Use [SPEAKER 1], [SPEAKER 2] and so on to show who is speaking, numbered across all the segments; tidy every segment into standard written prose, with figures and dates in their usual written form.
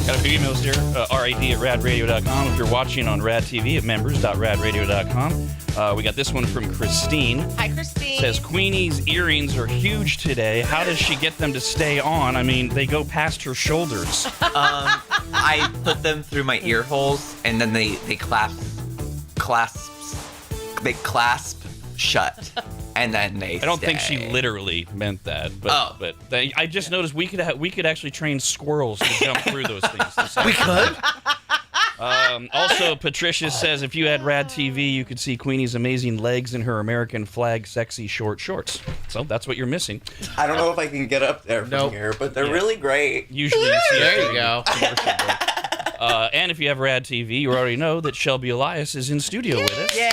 [SPEAKER 1] Got a few emails here. rad@radradio.com. If you're watching on Rad TV at members.radradio.com. We got this one from Christine.
[SPEAKER 2] Hi, Christine.
[SPEAKER 1] Says, Queenie's earrings are huge today. How does she get them to stay on? I mean, they go past her shoulders.
[SPEAKER 3] I put them through my ear holes, and then they clasp shut, and then they
[SPEAKER 1] I don't think
[SPEAKER 3] stay.
[SPEAKER 1] she literally meant that, but I just noticed we could actually train squirrels to jump through those things.
[SPEAKER 3] We could?
[SPEAKER 1] Also, Patricia says if you had Rad TV, you could see Queenie's amazing legs in her American flag sexy short shorts. So that's what you're missing.
[SPEAKER 4] I don't know if I can get up there from here, but they're really great.
[SPEAKER 1] Usually you see
[SPEAKER 5] There you go.
[SPEAKER 1] And if you have Rad TV, you already know that Shelby Elias is in studio with us.
[SPEAKER 2] Yay!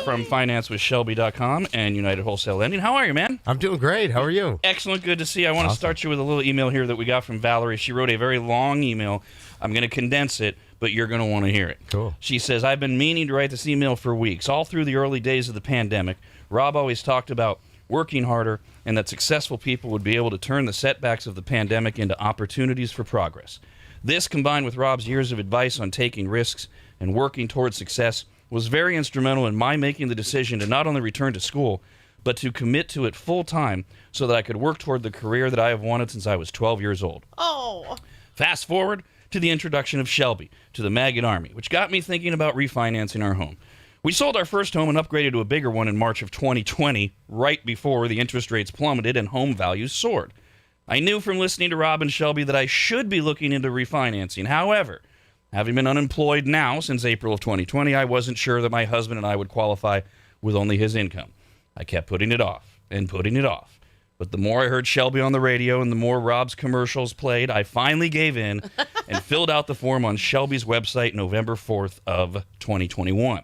[SPEAKER 1] From financewithshelby.com and United Wholesale Lending. How are you, man?
[SPEAKER 5] I'm doing great. How are you?
[SPEAKER 1] Excellent. Good to see you. I want to start you with a little email here that we got from Valerie. She wrote a very long email. I'm going to condense it, but you're going to want to hear it.
[SPEAKER 5] Cool.
[SPEAKER 1] She says, I've been meaning to write this email for weeks. All through the early days of the pandemic, Rob always talked about working harder and that successful people would be able to turn the setbacks of the pandemic into opportunities for progress. This, combined with Rob's years of advice on taking risks and working towards success, was very instrumental in my making the decision to not only return to school, but to commit to it full time so that I could work toward the career that I have wanted since I was 12 years old.
[SPEAKER 2] Oh.
[SPEAKER 1] Fast forward to the introduction of Shelby to the Maggot Army, which got me thinking about refinancing our home. We sold our first home and upgraded to a bigger one in March of 2020, right before the interest rates plummeted and home values soared. I knew from listening to Rob and Shelby that I should be looking into refinancing. However, having been unemployed now since April of 2020, I wasn't sure that my husband and I would qualify with only his income. I kept putting it off and putting it off. But the more I heard Shelby on the radio and the more Rob's commercials played, I finally gave in and filled out the form on Shelby's website November 4th of 2021.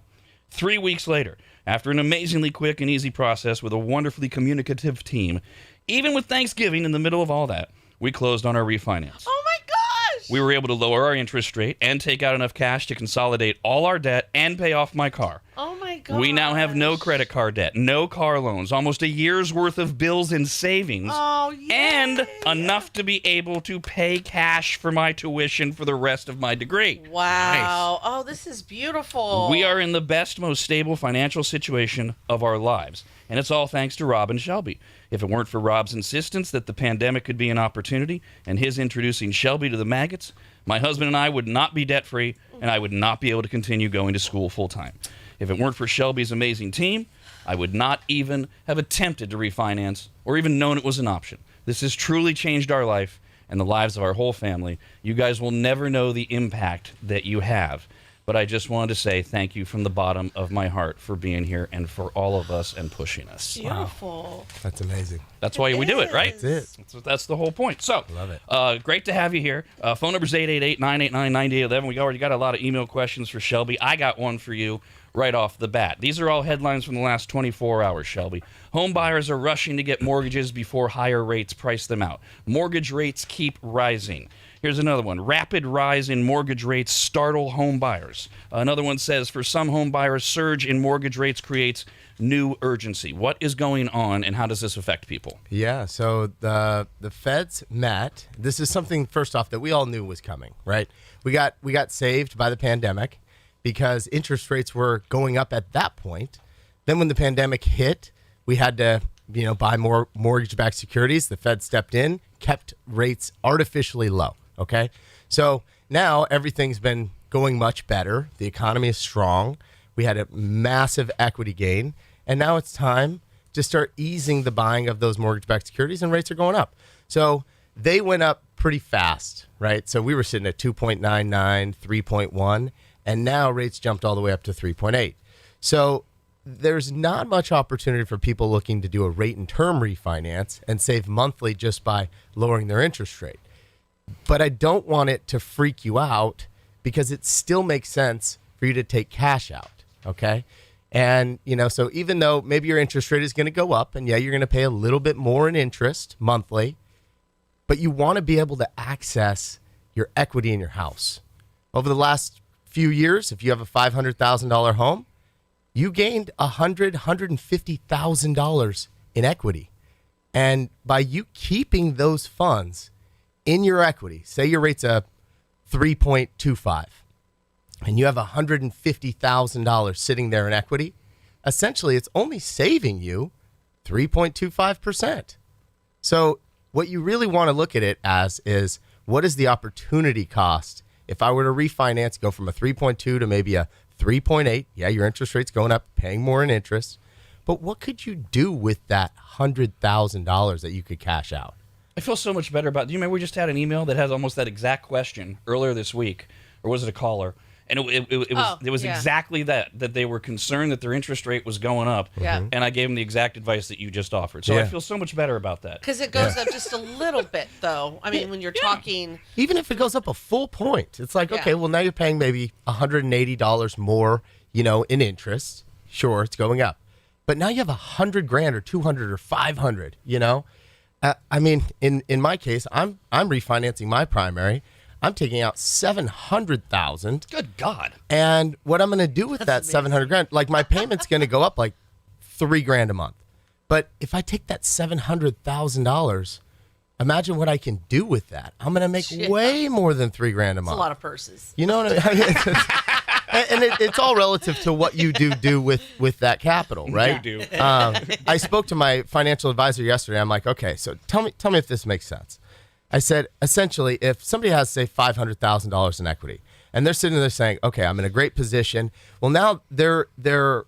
[SPEAKER 1] 3 weeks later, after an amazingly quick and easy process with a wonderfully communicative team, even with Thanksgiving in the middle of all that, we closed on our refinance.
[SPEAKER 2] Oh my gosh!
[SPEAKER 1] We were able to lower our interest rate and take out enough cash to consolidate all our debt and pay off my car.
[SPEAKER 2] Oh my gosh.
[SPEAKER 1] We now have no credit card debt, no car loans, almost a year's worth of bills and savings,
[SPEAKER 2] Oh, yay.
[SPEAKER 1] and enough to be able to pay cash for my tuition for the rest of my degree.
[SPEAKER 2] Wow. Oh, this is beautiful.
[SPEAKER 1] We are in the best, most stable financial situation of our lives, and it's all thanks to Rob and Shelby. If it weren't for Rob's insistence that the pandemic could be an opportunity and his introducing Shelby to the maggots, my husband and I would not be debt-free, and I would not be able to continue going to school full-time. If it weren't for Shelby's amazing team, I would not even have attempted to refinance or even known it was an option. This has truly changed our life and the lives of our whole family. You guys will never know the impact that you have. But I just wanted to say thank you from the bottom of my heart for being here and for all of us and pushing us.
[SPEAKER 2] Beautiful.
[SPEAKER 5] That's amazing.
[SPEAKER 1] That's why we do it, right?
[SPEAKER 5] That's it.
[SPEAKER 1] That's the whole point. So,
[SPEAKER 5] Love it.
[SPEAKER 1] Great to have you here. Phone number is 888-989-9811. We already got a lot of email questions for Shelby. I got one for you right off the bat. These are all headlines from the last 24 hours, Shelby. Home buyers are rushing to get mortgages before higher rates price them out. Mortgage rates keep rising. Here's another one. Rapid rise in mortgage rates startle home buyers. Another one says, for some home buyers, surge in mortgage rates creates new urgency. What is going on, and how does this affect people?
[SPEAKER 5] Yeah, so the feds met. This is something, first off, that we all knew was coming, right? We got saved by the pandemic because interest rates were going up at that point. Then when the pandemic hit, we had to buy more mortgage-backed securities. The Fed stepped in, kept rates artificially low, okay? So now everything's been going much better. The economy is strong. We had a massive equity gain. And now it's time to start easing the buying of those mortgage-backed securities, and rates are going up. So they went up pretty fast, right? So we were sitting at 2.99, 3.1, and now rates jumped all the way up to 3.8. So there's not much opportunity for people looking to do a rate and term refinance and save monthly just by lowering their interest rate. But I don't want it to freak you out because it still makes sense for you to take cash out, okay? And, so even though maybe your interest rate is going to go up, and yeah, you're going to pay a little bit more in interest monthly, but you want to be able to access your equity in your house. Over the last few years, if you have a $500,000 home, you gained $150,000 in equity. And by you keeping those funds in your equity, say your rate's a 3.25, and you have $150,000 sitting there in equity, essentially it's only saving you 3.25%. So what you really want to look at it as is, what is the opportunity cost if I were to refinance, go from a 3.2 to maybe a 3.8? Yeah, your interest rate's going up, paying more in interest. But what could you do with that $100,000 that you could cash out?
[SPEAKER 1] I feel so much better about. Do you remember we just had an email that has almost that exact question earlier this week, or was it a caller? And it was
[SPEAKER 2] yeah.
[SPEAKER 1] exactly that they were concerned that their interest rate was going up.
[SPEAKER 2] Yeah.
[SPEAKER 1] And I gave them the exact advice that you just offered. So I feel so much better about that.
[SPEAKER 2] Because it goes up just a little bit, though. I mean, when you're talking.
[SPEAKER 5] Even if it goes up a full point, it's like, okay, well, now you're paying maybe $180 more, in interest. Sure, it's going up. But now you have $100,000 or $200,000 or $500,000, I mean, in my case, I'm refinancing my primary. I'm taking out $700,000.
[SPEAKER 1] Good God.
[SPEAKER 5] And what I'm going to do with that $700,000, like my payment's going to go up like $3,000 a month. But if I take that $700,000, imagine what I can do with that. I'm going to make way more than $3,000 a month.
[SPEAKER 2] It's a lot of purses.
[SPEAKER 5] You know what I mean? And it's all relative to what you do with that capital, right?
[SPEAKER 1] You do.
[SPEAKER 5] I spoke to my financial advisor yesterday. I'm like, okay, so tell me if this makes sense. I said, essentially, if somebody has, say, $500,000 in equity, and they're sitting there saying, okay, I'm in a great position. Well, now their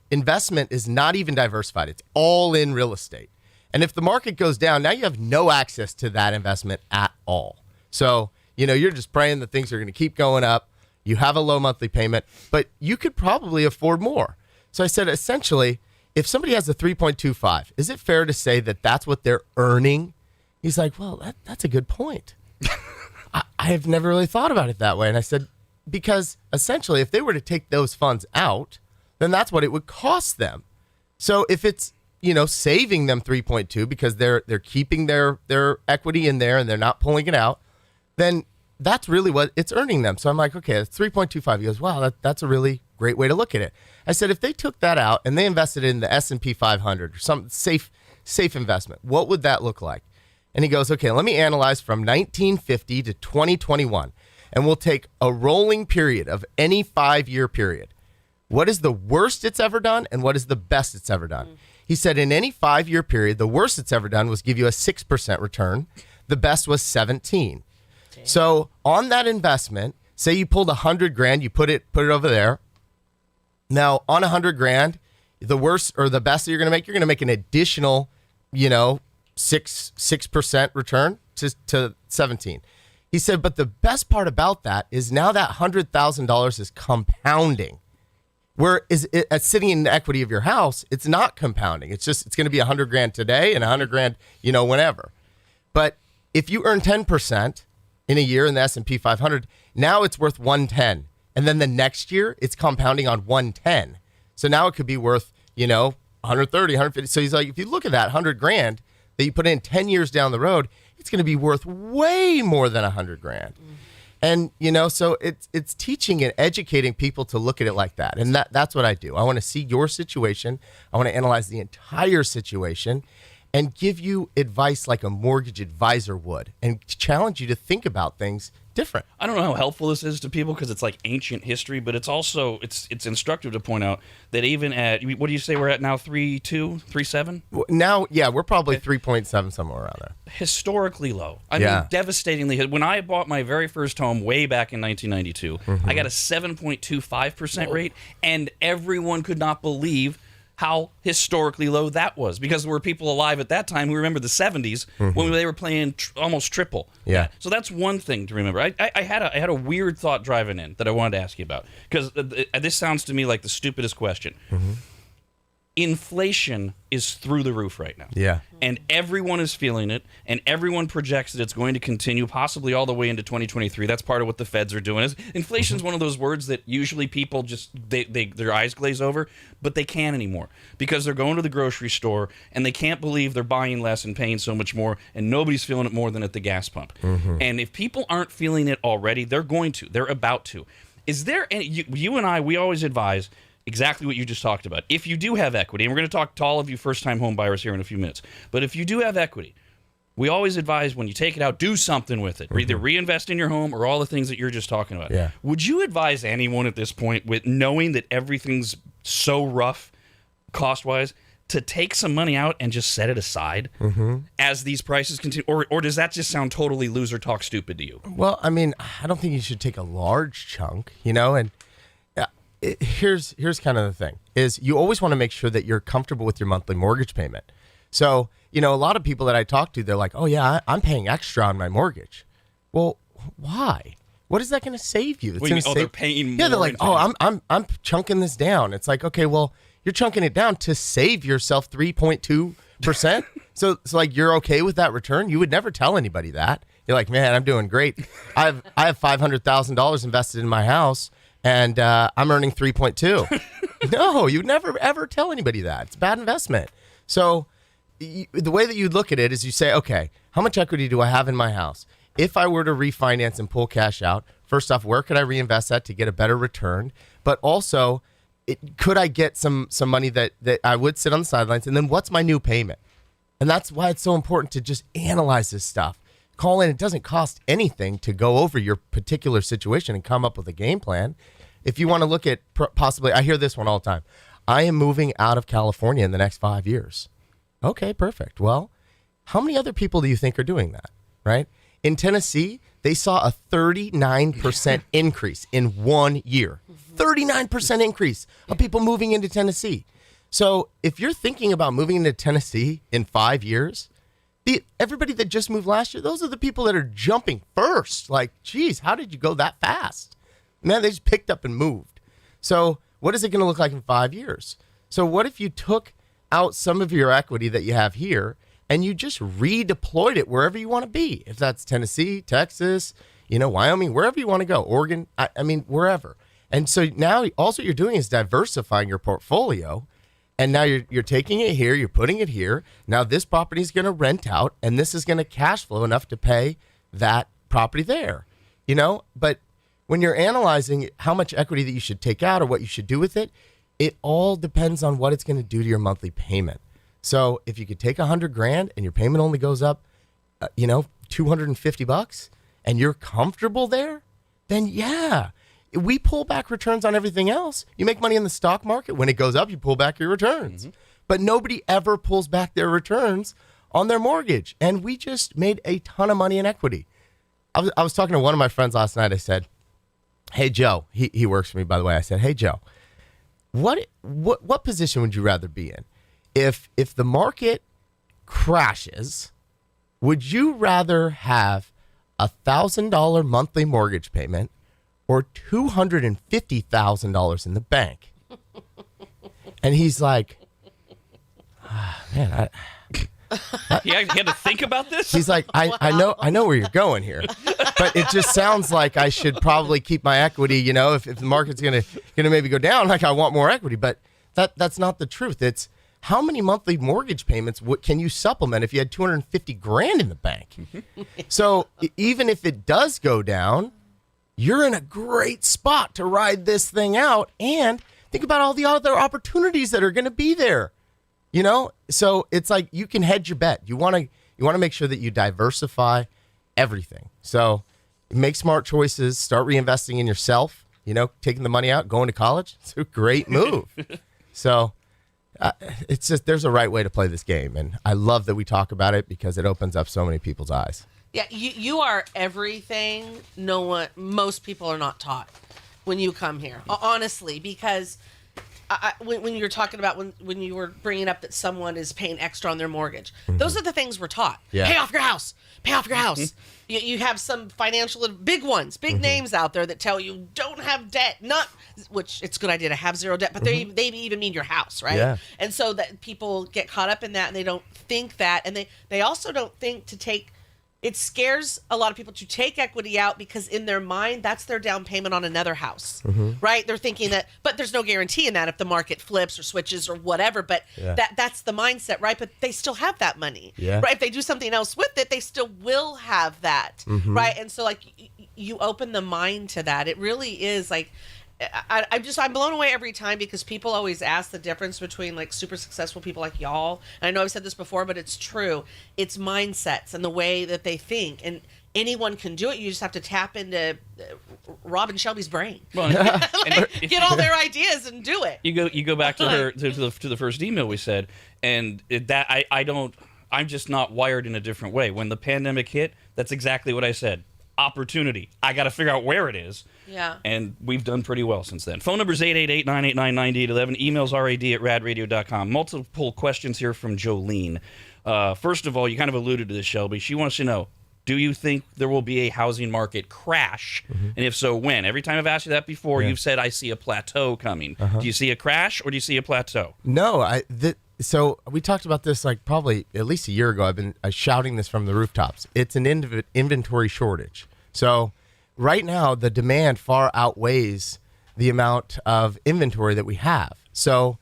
[SPEAKER 5] investment is not even diversified. It's all in real estate. And if the market goes down, now you have no access to that investment at all. So, you're just praying that things are going to keep going up. You have a low monthly payment, but you could probably afford more. So I said, essentially, if somebody has a 3.25, is it fair to say that that's what they're earning? He's like, well, that's a good point. I have never really thought about it that way. And I said, because essentially, if they were to take those funds out, then that's what it would cost them. So if it's, saving them 3.2 because they're keeping their equity in there and they're not pulling it out, then that's really what it's earning them. So I'm like, okay, it's 3.25. He goes, wow, that's a really great way to look at it. I said, if they took that out and they invested in the S&P 500 or some safe investment, what would that look like? And he goes, okay, let me analyze from 1950 to 2021, and we'll take a rolling period of any 5-year period. What is the worst it's ever done, and what is the best it's ever done? He said, in any 5-year period, the worst it's ever done was give you a 6% return. The best was 17. So on that investment, say you pulled $100,000, you put it over there. Now on $100,000, the worst or the best that you're going to make an additional, 6% return to 17. He said, but the best part about that is now that $100,000 is compounding. Where is it sitting in the equity of your house? It's not compounding. It's going to be $100,000 today and $100,000, whenever. But if you earn 10% in a year in the S&P 500, now it's worth 110. And then the next year, it's compounding on 110. So now it could be worth, 130, 150. So he's like, if you look at that $100,000 that you put in 10 years down the road, it's going to be worth way more than $100,000. And, so it's teaching and educating people to look at it like that. And that's what I do. I want to see your situation. I want to analyze the entire situation and give you advice like a mortgage advisor would and challenge you to think about things different.
[SPEAKER 1] I don't know how helpful this is to people because it's like ancient history, but it's also it's instructive to point out that even at, what do you say we're at now, 3.2, 3.7?
[SPEAKER 5] Now, yeah, we're probably 3.7, somewhere around there.
[SPEAKER 1] Historically low. I mean, devastatingly. When I bought my very first home way back in 1992, I got a 7.25% rate, and everyone could not believe how historically low that was, because there were people alive at that time who remember the 70s when they were playing almost triple.
[SPEAKER 5] Yeah.
[SPEAKER 1] So that's one thing to remember. I had a weird thought driving in that I wanted to ask you about, because this sounds to me like the stupidest question. Inflation is through the roof right now.
[SPEAKER 5] Yeah.
[SPEAKER 1] And everyone is feeling it, and everyone projects that it's going to continue possibly all the way into 2023. That's part of what the feds are doing. Inflation is one of those words that usually people just their eyes glaze over, but they can't anymore because they're going to the grocery store and they can't believe they're buying less and paying so much more, and nobody's feeling it more than at the gas pump. And if people aren't feeling it already, they're going to. They're about to. Is there any, you and I, we always advise exactly what you just talked about. If you do have equity, and we're going to talk to all of you first-time home buyers here in a few minutes, but if you do have equity, we always advise when you take it out, do something with it. Either reinvest in your home or all the things that you're just talking about.
[SPEAKER 5] Yeah.
[SPEAKER 1] Would you advise anyone at this point, with knowing that everything's so rough cost-wise, to take some money out and just set it aside as these prices continue? Or does that just sound totally loser talk stupid to you?
[SPEAKER 5] Well, I mean, I don't think you should take a large chunk, and here's kind of the thing, is you always want to make sure that you're comfortable with your monthly mortgage payment. So, a lot of people that I talk to, they're like, oh, yeah, I'm paying extra on my mortgage. Well, why? What is that going to save you?
[SPEAKER 1] What do you mean? They're paying more.
[SPEAKER 5] Yeah, they're like, I'm chunking this down. It's like, okay, well, you're chunking it down to save yourself 3.2%. So like, you're okay with that return? You would never tell anybody that. You're like, man, I'm doing great. I have $500,000 invested in my house, and I'm earning 3.2. No, you'd never ever tell anybody that. It's a bad investment. So the way that you look at it is you say, okay, how much equity do I have in my house? If I were to refinance and pull cash out, first off, where could I reinvest that to get a better return? But also, could I get some money that I would sit on the sidelines? And then what's my new payment? And that's why it's so important to just analyze this stuff. Call in. It doesn't cost anything to go over your particular situation and come up with a game plan. If you want to look at possibly, I hear this one all the time. I am moving out of California in the next 5 years. Okay, perfect. Well, how many other people do you think are doing that, right? In Tennessee, they saw a 39% increase in 1 year. 39% increase of people moving into Tennessee. So if you're thinking about moving into Tennessee in 5 years, everybody that just moved last year, those are the people that are jumping first. Like, geez, how did you go that fast? Man, they just picked up and moved. So what is it going to look like in 5 years? So what if you took out some of your equity that you have here and you just redeployed it wherever you want to be? If that's Tennessee, Texas, Wyoming, wherever you want to go, Oregon, I mean, wherever. And so now all you're doing is diversifying your portfolio. And now you're taking it here, you're putting it here. Now this property is going to rent out, and this is going to cash flow enough to pay that property there. But when you're analyzing how much equity that you should take out or what you should do with it, it all depends on what it's going to do to your monthly payment. So if you could take $100,000 and your payment only goes up, $250, and you're comfortable there, then yeah. We pull back returns on everything else. You make money in the stock market. When it goes up, you pull back your returns. But nobody ever pulls back their returns on their mortgage. And we just made a ton of money in equity. I was talking to one of my friends last night. I said, hey, Joe, he works for me, by the way. I said, hey, Joe, what position would you rather be in? If the market crashes, would you rather have $1,000 monthly mortgage payment or $250,000 in the bank? And he's like, man,
[SPEAKER 1] He had to think about this?
[SPEAKER 5] he's like, I know where you're going here, but it just sounds like I should probably keep my equity. If the market's gonna maybe go down, like I want more equity, but that's not the truth. It's how many monthly mortgage payments can you supplement if you had $250,000 in the bank? So even if it does go down, you're in a great spot to ride this thing out, and think about all the other opportunities that are going to be there. So it's like you can hedge your bet. You want to make sure that you diversify everything. So make smart choices. Start reinvesting in yourself. Taking the money out, going to college. It's a great move. So it's just there's a right way to play this game, and I love that we talk about it because it opens up so many people's eyes.
[SPEAKER 2] Yeah, you are everything most people are not taught when you come here, honestly, because when you're talking about when you were bringing up that someone is paying extra on their mortgage, those are the things we're taught.
[SPEAKER 5] Yeah.
[SPEAKER 2] Pay off your house. You have some financial big ones, big names out there that tell you don't have debt, which it's a good idea to have zero debt, but they even mean your house, right?
[SPEAKER 5] Yeah.
[SPEAKER 2] And so that people get caught up in that, and they don't think that, and they also don't think to take. It scares a lot of people to take equity out because in their mind, that's their down payment on another house, right? They're thinking that, but there's no guarantee in that if the market flips or switches or whatever, but that's the mindset, right? But they still have that money, right? If they do something else with it, they still will have that, right? And so like you open the mind to that. It really is like, I'm blown away every time because people always ask the difference between like super successful people like y'all. And I know I've said this before, but it's true. It's mindsets and the way that they think, and anyone can do it. You just have to tap into Rob and Shelby's brain.
[SPEAKER 1] Well,
[SPEAKER 2] Get all their ideas and do it.
[SPEAKER 1] You go back to her to the first email we said, and I'm just not wired in a different way. When the pandemic hit, that's exactly what I said. Opportunity. I got to figure out where it is.
[SPEAKER 2] Yeah.
[SPEAKER 1] And we've done pretty well since then. Phone number is 888-989-9811. Emails rad@radradio.com. Multiple questions here from Jolene. First of all, you kind of alluded to this, Shelby. She wants to know, do you think there will be a housing market crash? And if so, when? Every time I've asked you that before, you've said, I see a plateau coming. Do you see a crash or do you see a plateau?
[SPEAKER 5] No, so we talked about this like probably at least a year ago. I've been shouting this from the rooftops. It's an inventory shortage. So right now, the demand far outweighs the amount of inventory that we have. So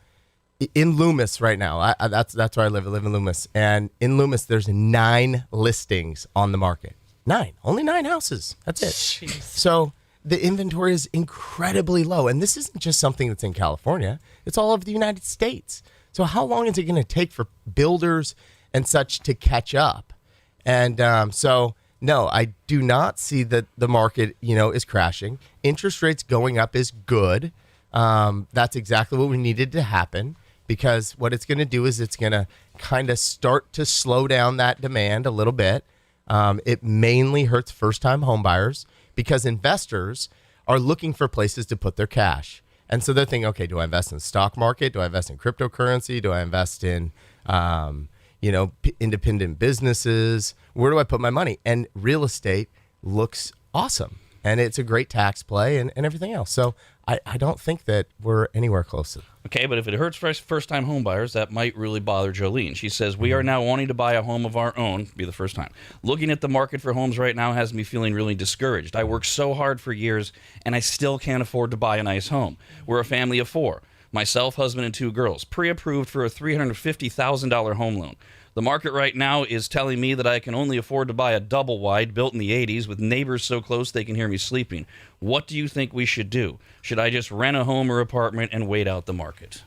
[SPEAKER 5] in Loomis right now, that's where I live. I live in Loomis. And in Loomis, there's 9 listings on the market. 9. Only 9 houses. That's it.
[SPEAKER 2] Jeez.
[SPEAKER 5] So the inventory is incredibly low. And this isn't just something that's in California. It's all over the United States. So how long is it going to take for builders and such to catch up? And so, no, I do not see that the market, is crashing. Interest rates going up is good. That's exactly what we needed to happen, because what it's going to do is it's going to kind of start to slow down that demand a little bit. It mainly hurts first-time homebuyers because investors are looking for places to put their cash. And so they're thinking, okay, do I invest in the stock market? Do I invest in cryptocurrency? Do I invest in, independent businesses? Where do I put my money? And real estate looks awesome. And it's a great tax play and everything else. So I don't think that we're anywhere close to that.
[SPEAKER 1] Okay, but if it hurts first-time home buyers, that might really bother Jolene. She says, we are now wanting to buy a home of our own, be the first time. Looking at the market for homes right now has me feeling really discouraged. I worked so hard for years, and I still can't afford to buy a nice home. We're a family of 4. Myself, husband, and 2 girls. Pre-approved for a $350,000 home loan. The market right now is telling me that I can only afford to buy a double wide built in the 80s with neighbors so close they can hear me sleeping. What do you think we should do? Should I just rent a home or apartment and wait out the market?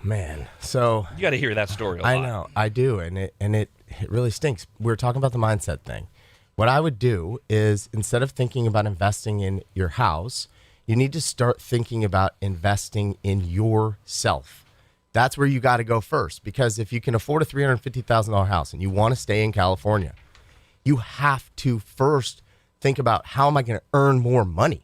[SPEAKER 5] Man, so
[SPEAKER 1] you got to hear that story a lot.
[SPEAKER 5] I know, I do, and it really stinks. We were talking about the mindset thing. What I would do is, instead of thinking about investing in your house, you need to start thinking about investing in yourself. That's where you got to go first, because if you can afford a $350,000 house and you want to stay in California, you have to first think about, how am I going to earn more money,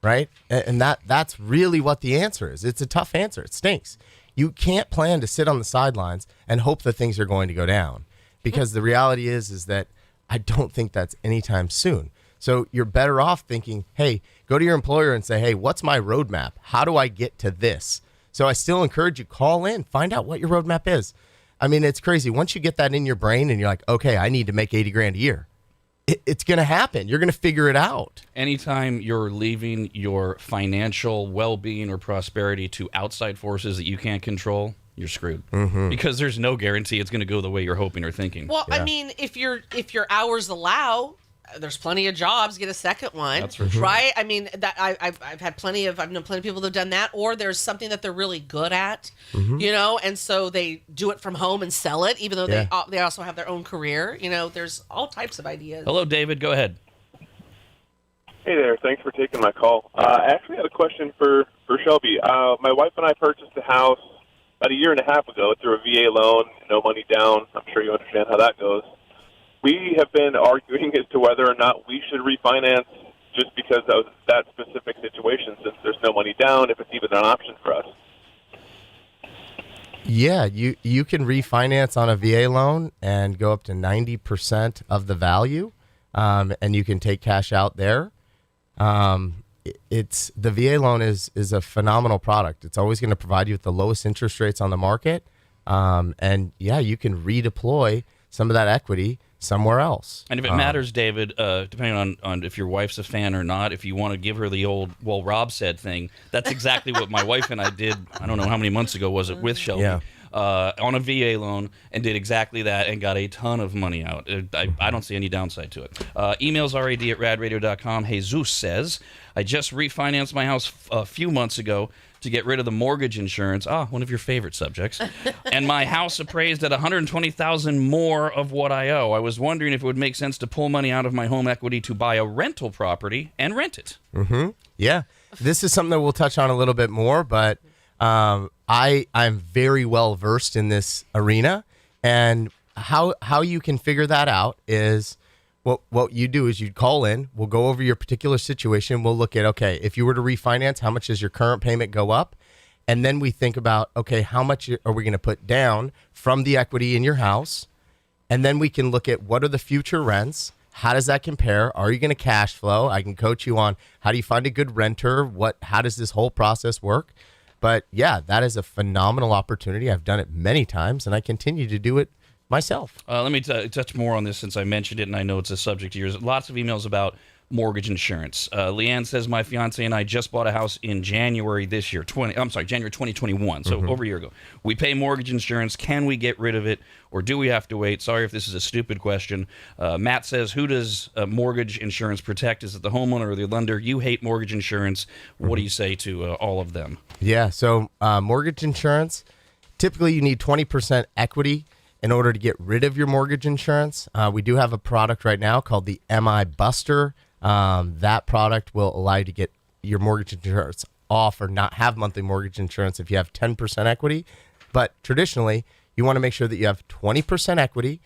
[SPEAKER 5] right? And that's really what the answer is. It's a tough answer. It stinks. You can't plan to sit on the sidelines and hope that things are going to go down, because the reality is that I don't think that's anytime soon. So you're better off thinking, hey, go to your employer and say, hey, what's my roadmap? How do I get to this? So I still encourage you, call in, find out what your roadmap is. I mean, it's crazy. Once you get that in your brain and you're like, okay, I need to make $80,000 a year, it's going to happen. You're going to figure it out.
[SPEAKER 1] Anytime you're leaving your financial well-being or prosperity to outside forces that you can't control, you're screwed. Because there's no guarantee it's going to go the way you're hoping or thinking.
[SPEAKER 2] Well, I mean, if your hours allow, there's plenty of jobs. Get a second one.
[SPEAKER 1] That's for sure.
[SPEAKER 2] Right? I mean, that I've known plenty of people that have done that, or there's something that they're really good at, and so they do it from home and sell it, even though they also have their own career. There's all types of ideas.
[SPEAKER 1] Hello, David. Go ahead.
[SPEAKER 6] Hey there. Thanks for taking my call. I actually had a question for Shelby. My wife and I purchased a house about a year and a half ago through a VA loan, no money down. I'm sure you understand how that goes. We have been arguing as to whether or not we should refinance just because of that specific situation, since there's no money down, if it's even an option for us.
[SPEAKER 5] Yeah, you can refinance on a VA loan and go up to 90% of the value, and you can take cash out there. The VA loan is a phenomenal product. It's always going to provide you with the lowest interest rates on the market, and you can redeploy some of that equity somewhere else.
[SPEAKER 1] And if it matters, David, depending on if your wife's a fan or not, if you want to give her the old, well, Rob said thing, that's exactly what my wife and I did, I don't know how many months ago was it, with Shelby. on a VA loan and did exactly that and got a ton of money out. I don't see any downside to it. Emails rad@radradio.com. Jesus says, I just refinanced my house a few months ago to get rid of the mortgage insurance. One of your favorite subjects. And my house appraised at $120,000 more of what I owe. I was wondering if it would make sense to pull money out of my home equity to buy a rental property and rent it.
[SPEAKER 5] Mm-hmm. Yeah. This is something that we'll touch on a little bit more, but I'm very well versed in this arena. And how you can figure that out is what you do is you call in, we'll go over your particular situation, we'll look at, okay, if you were to refinance, how much does your current payment go up? And then we think about, okay, how much are we going to put down from the equity in your house? And then we can look at what are the future rents? How does that compare? Are you going to cash flow? I can coach you on how do you find a good renter? How does this whole process work? But yeah, that is a phenomenal opportunity. I've done it many times and I continue to do it myself.
[SPEAKER 1] Let me touch more on this since I mentioned it and I know it's a subject of yours. Lots of emails about mortgage insurance. Leanne says, my fiance and I just bought a house in January this year, January 2021, so over a year ago. We pay mortgage insurance. Can we get rid of it or do we have to wait? Sorry if this is a stupid question. Matt says, who does mortgage insurance protect? Is it the homeowner or the lender? You hate mortgage insurance. What do you say to all of them?
[SPEAKER 5] Yeah, so mortgage insurance, typically you need 20% equity in order to get rid of your mortgage insurance. We do have a product right now called the MI Buster. That product will allow you to get your mortgage insurance off or not have monthly mortgage insurance if you have 10% equity. But traditionally, you want to make sure that you have 20% equity.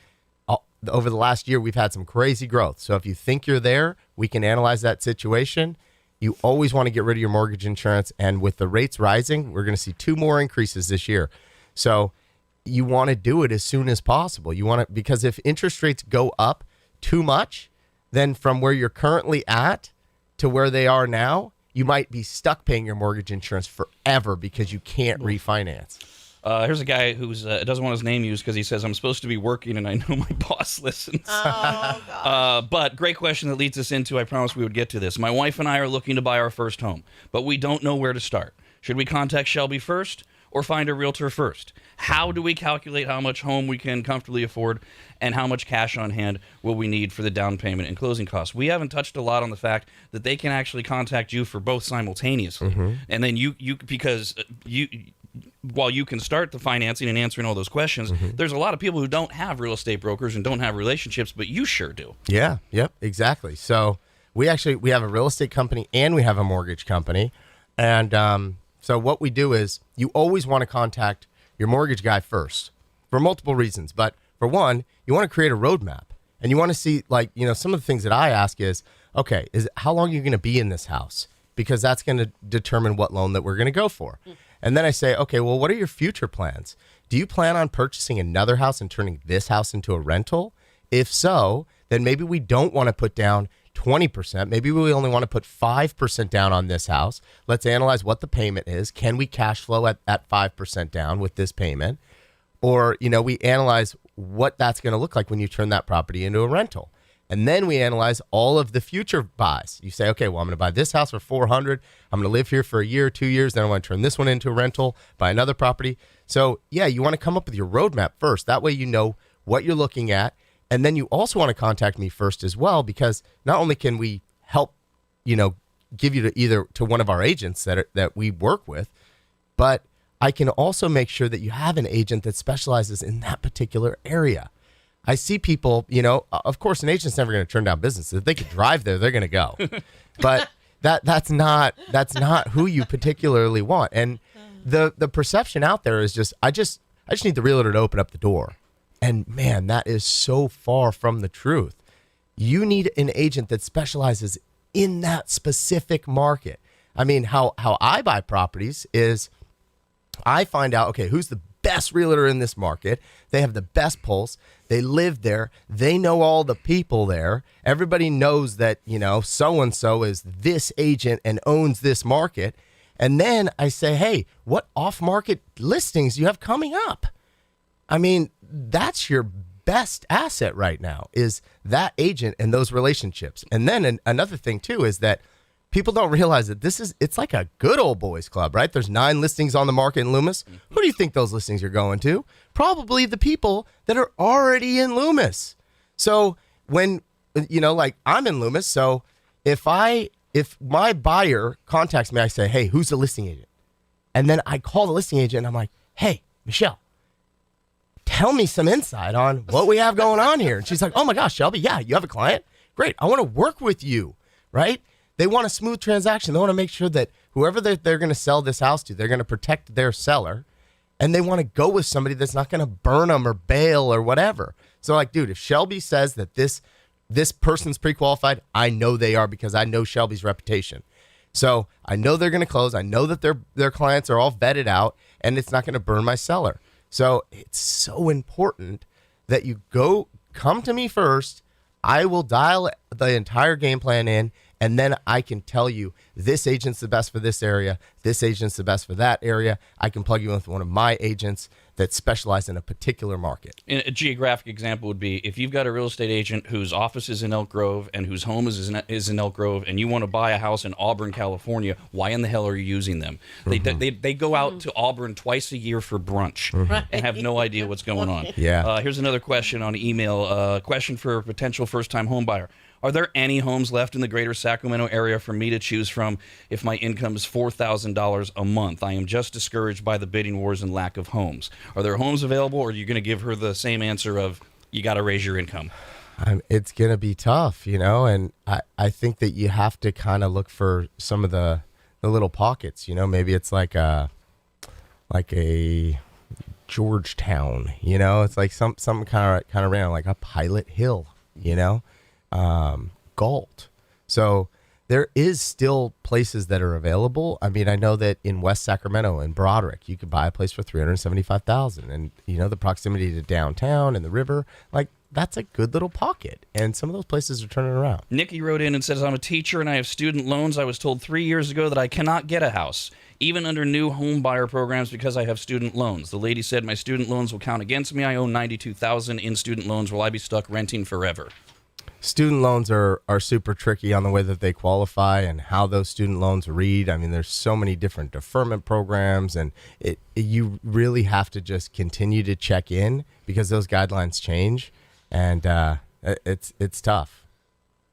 [SPEAKER 5] Over the last year, we've had some crazy growth. So if you think you're there, we can analyze that situation. You always want to get rid of your mortgage insurance. And with the rates rising, we're going to see 2 more increases this year. So you want to do it as soon as possible. Because if interest rates go up too much, then from where you're currently at to where they are now, you might be stuck paying your mortgage insurance forever because you can't refinance.
[SPEAKER 1] Here's a guy who doesn't want his name used because he says, I'm supposed to be working and I know my boss listens.
[SPEAKER 2] Oh, God.
[SPEAKER 1] But great question that leads us into, I promised we would get to this. My wife and I are looking to buy our first home, but we don't know where to start. Should we contact Shelby first or find a realtor first? How do we calculate how much home we can comfortably afford and how much cash on hand will we need for the down payment and closing costs? We haven't touched a lot on the fact that they can actually contact you for both simultaneously. And then while you can start the financing and answering all those questions, there's a lot of people who don't have real estate brokers and don't have relationships, but you sure do.
[SPEAKER 5] Yeah, yep, exactly. So we have a real estate company and we have a mortgage company. And so what we do is you always want to contact your mortgage guy first for multiple reasons. But for one, you want to create a roadmap and you want to see, some of the things that I ask is, okay, how long are you going to be in this house? Because that's going to determine what loan that we're going to go for. And then I say, okay, well, what are your future plans? Do you plan on purchasing another house and turning this house into a rental? If so, then maybe we don't want to put down 20%. Maybe we only want to put 5% down on this house. Let's analyze what the payment is. Can we cash flow at 5% down with this payment? Or, we analyze what that's going to look like when you turn that property into a rental. And then we analyze all of the future buys. You say, okay, well, I'm going to buy this house for $400. I'm going to live here for a year, 2 years. Then I want to turn this one into a rental, buy another property. So yeah, you want to come up with your roadmap first. That way you know what you're looking at. And then you also want to contact me first as well, because not only can we help, give you to one of our agents that we work with, but I can also make sure that you have an agent that specializes in that particular area. I see people, of course, an agent's never going to turn down business. If they could drive there, they're going to go. But that's not who you particularly want. And the perception out there is just, I just need the realtor to open up the door. And man, that is so far from the truth. You need an agent that specializes in that specific market. I mean, how I buy properties is I find out, okay, who's the best realtor in this market? They have the best pulse. They live there. They know all the people there. Everybody knows that, so-and-so is this agent and owns this market. And then I say, hey, what off-market listings do you have coming up? I mean, that's your best asset right now is that agent and those relationships. And then another thing too is that people don't realize that it's like a good old boys club, right? There's 9 listings on the market in Loomis. Who do you think those listings are going to? Probably the people that are already in Loomis. So when, like I'm in Loomis, so if my buyer contacts me, I say, hey, who's the listing agent? And then I call the listing agent and I'm like, hey, Michelle, tell me some insight on what we have going on here. And she's like, oh my gosh, Shelby, yeah, you have a client? Great. I want to work with you, right? They want a smooth transaction. They want to make sure that whoever they're going to sell this house to, they're going to protect their seller. And they want to go with somebody that's not going to burn them or bail or whatever. So like, dude, if Shelby says that this person's pre-qualified, I know they are because I know Shelby's reputation. So I know they're going to close. I know that their clients are all vetted out and it's not going to burn my seller. So it's so important that you come to me first. I will dial the entire game plan in, and then I can tell you this agent's the best for this area. This agent's the best for that area. I can plug you in with one of my agents that specialize in a particular market.
[SPEAKER 1] A geographic example would be if you've got a real estate agent whose office is in Elk Grove and whose home is in Elk Grove, and you want to buy a house in Auburn, California, why in the hell are you using them? They go out to Auburn twice a year for brunch and have no idea what's going on.
[SPEAKER 5] Yeah.
[SPEAKER 1] Here's another question on email. Question for a potential first-time home buyer. Are there any homes left in the greater Sacramento area for me to choose from if my income is $4,000 a month? I am just discouraged by the bidding wars and lack of homes. Are there homes available, or are you going to give her the same answer of you got to raise your income?
[SPEAKER 5] It's going to be tough, and I think that you have to kind of look for some of the little pockets, maybe it's like a Georgetown, it's like something kind of random, like a Pilot Hill, Galt. So there is still places that are available. I mean, I know that in West Sacramento and Broderick, you could buy a place for $375,000, and the proximity to downtown and the river, like that's a good little pocket. And some of those places are turning around.
[SPEAKER 1] Nikki wrote in and says, I'm a teacher and I have student loans. I was told 3 years ago that I cannot get a house, even under new home buyer programs, because I have student loans. The lady said my student loans will count against me. I owe $92,000 in student loans. Will I be stuck renting forever?
[SPEAKER 5] Student loans are super tricky on the way that they qualify and how those student loans read. I mean, there's so many different deferment programs, and you really have to just continue to check in because those guidelines change, and it's tough.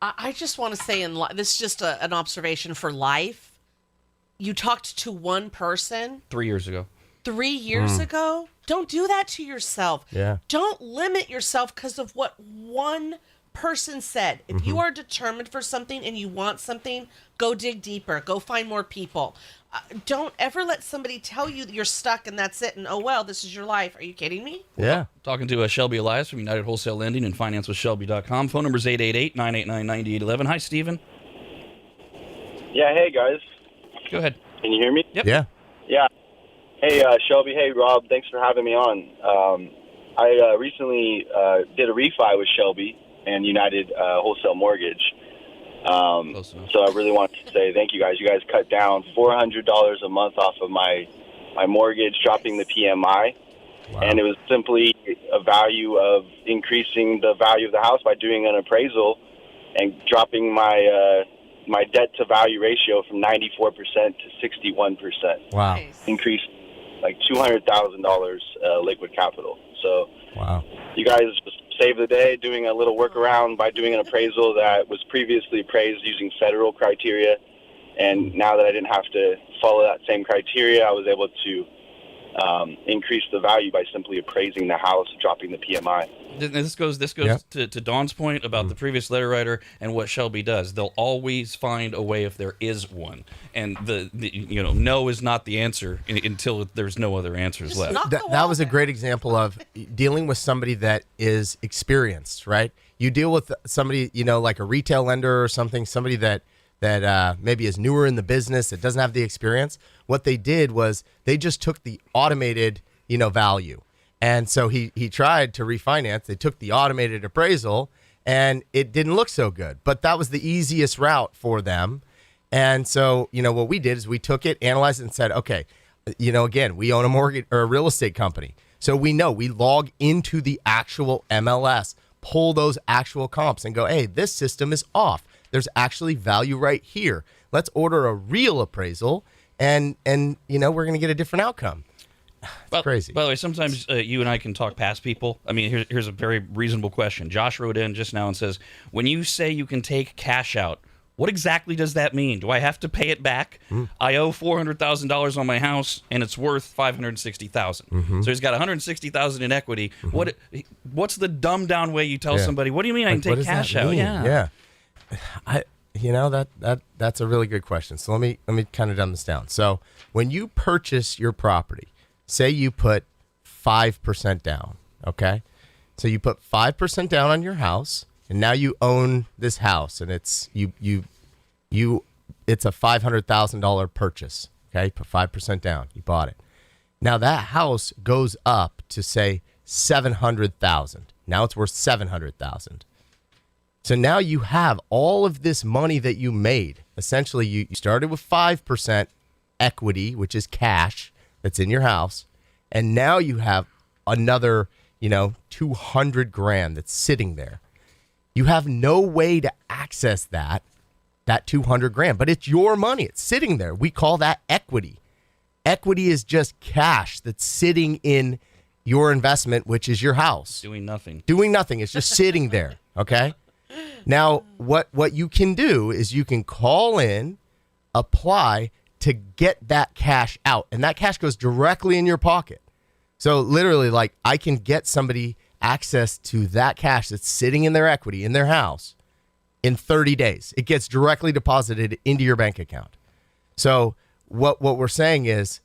[SPEAKER 2] I just want to say, this is just an observation for life. You talked to one person
[SPEAKER 1] 3 years ago.
[SPEAKER 2] 3 years ago? Don't do that to yourself.
[SPEAKER 5] Yeah.
[SPEAKER 2] Don't limit yourself because of what one person said. If you are determined for something and you want something, go dig deeper. Go find more people. Don't ever let somebody tell you that you're stuck and that's it, and oh well, this is your life. Are you kidding me?
[SPEAKER 5] Yeah.
[SPEAKER 1] Talking to Shelby Elias from United Wholesale Lending and FinanceWithShelby.com. Phone number is 888-989-9811. Hi, Steven.
[SPEAKER 7] Yeah, hey guys.
[SPEAKER 1] Go ahead.
[SPEAKER 7] Can you hear me?
[SPEAKER 1] Yep.
[SPEAKER 5] Yeah.
[SPEAKER 7] Yeah. Hey, Shelby. Hey, Rob. Thanks for having me on. I recently did a refi with Shelby and United Wholesale Mortgage. So I really want to say thank you guys. You guys cut down $400 a month off of my mortgage, dropping the PMI. Wow. And it was simply a value of increasing the value of the house by doing an appraisal and dropping my debt to value ratio from 94% to 61%.
[SPEAKER 5] Wow.
[SPEAKER 2] Nice.
[SPEAKER 7] Increased like $200,000 liquid capital. So
[SPEAKER 5] Wow.
[SPEAKER 7] you guys saved the day doing a little workaround by doing an appraisal that was previously appraised using federal criteria. And now that I didn't have to follow that same criteria, I was able to increase the value by simply appraising the house, dropping the PMI.
[SPEAKER 1] This goes
[SPEAKER 5] Yep.
[SPEAKER 1] to Dawn's point about the previous letter writer and what Shelby does. They'll always find a way if there is one, and the no is not the answer until there's no other answers left.
[SPEAKER 2] knock the
[SPEAKER 5] That
[SPEAKER 2] wall
[SPEAKER 5] was a
[SPEAKER 2] down.
[SPEAKER 5] great example of dealing with somebody that is experienced, right? You deal with somebody, like a retail lender or something, somebody that maybe is newer in the business, that doesn't have the experience. What they did was they just took the automated, value. And so he tried to refinance. They took the automated appraisal, and it didn't look so good. But that was the easiest route for them. And so, what we did is we took it, analyzed it, and said, okay, again, we own a mortgage or a real estate company. So we log into the actual MLS, pull those actual comps and go, hey, this system is off. There's actually value right here. Let's order a real appraisal, and we're going to get a different outcome. It's crazy.
[SPEAKER 1] By the way, sometimes you and I can talk past people. I mean, here's a very reasonable question. Josh wrote in just now and says, when you say you can take cash out, what exactly does that mean? Do I have to pay it back? I owe $400,000 on my house, and it's worth $560,000. So he's got $160,000 in equity. What's the dumbed down way you tell somebody? What do you mean I can take cash out?
[SPEAKER 5] Yeah. That's a really good question. So let me kind of dumb this down. So when you purchase your property, say you put 5% down, okay? So you put 5% down on your house, and now you own this house, and it's it's a $500,000 purchase, okay? You put 5% down, you bought it. Now that house goes up to say $700,000. Now it's worth $700,000. So now you have all of this money that you made. Essentially, you started with 5% equity, which is cash that's in your house, and now you have another, $200,000 that's sitting there. You have no way to access that $200,000, but it's your money. It's sitting there. We call that equity. Equity is just cash that's sitting in your investment, which is your house.
[SPEAKER 1] Doing nothing.
[SPEAKER 5] It's just sitting there, okay? Now, what you can do is you can call in, apply to get that cash out, and that cash goes directly in your pocket. So literally, like, I can get somebody access to that cash that's sitting in their equity in their house in 30 days. It gets directly deposited into your bank account. So what we're saying is,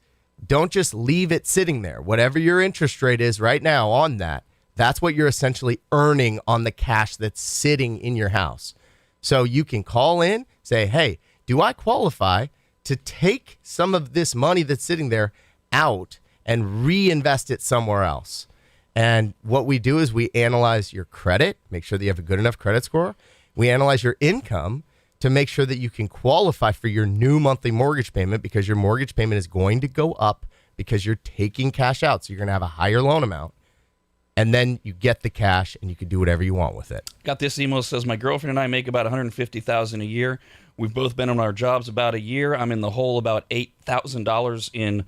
[SPEAKER 5] don't just leave it sitting there. Whatever your interest rate is right now on that, that's what you're essentially earning on the cash that's sitting in your house. So you can call in, say, hey, do I qualify to take some of this money that's sitting there out and reinvest it somewhere else? And what we do is we analyze your credit, make sure that you have a good enough credit score. We analyze your income to make sure that you can qualify for your new monthly mortgage payment, because your mortgage payment is going to go up because you're taking cash out. So you're going to have a higher loan amount. And then you get the cash and you can do whatever you want with it.
[SPEAKER 1] Got this email that says, my girlfriend and I make about $150,000 a year. We've both been on our jobs about a year. I'm in the hole about $8,000 in